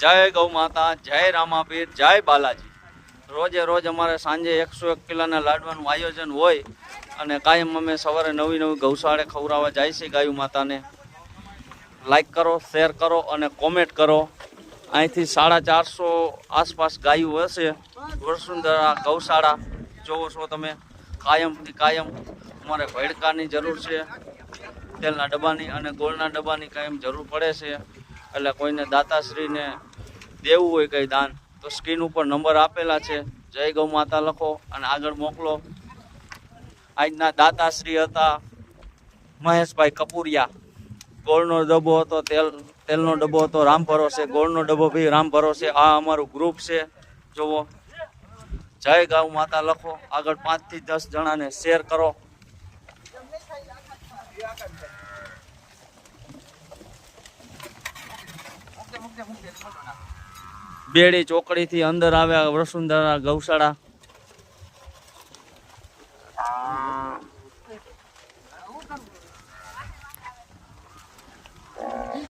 જય ગૌ માતા, જય રામાપીર, જય બાલાજી। રોજે રોજ અમારે સાંજે 101 કિલોના લાડવાનું આયોજન હોય અને કાયમ અમે સવારે નવી ગૌશાળે ખવડાવવા જાય છે ગાયું માતાને। લાઈક કરો, શેર કરો અને કોમેન્ટ કરો। અહીંથી 450 આસપાસ ગાયું હશે। વસુંધરા ગૌશાળા જોવો છો તમે। કાયમથી કાયમ અમારે ભેડકાની જરૂર છે, તેલના ડબ્બાની અને ગોળના ડબ્બાની કાયમ જરૂર પડે છે। એટલે કોઈને દાતાશ્રીને દેવું હોય કંઈ દાન તો સ્ક્રીન ઉપર નંબર આપેલા છે, જય ગૌ માતા લખો અને આગળ મોકલો। આજના દાતાશ્રી હતા મહેશભાઈ કપૂરિયા। ગોળનો ડબ્બો હતો, તેલનો ડબ્બો હતો રામ ભરોસે, ગોળનો ડબ્બો બી રામ ભરોસે। આ અમારું ગ્રુપ છે જુઓ। જય ગૌ માતા લખો, આગળ 5 થી 10 જણાને શેર કરો। બેડી ચોકડી થી અંદર આવ્યા વસુંધરા ગૌશાળા।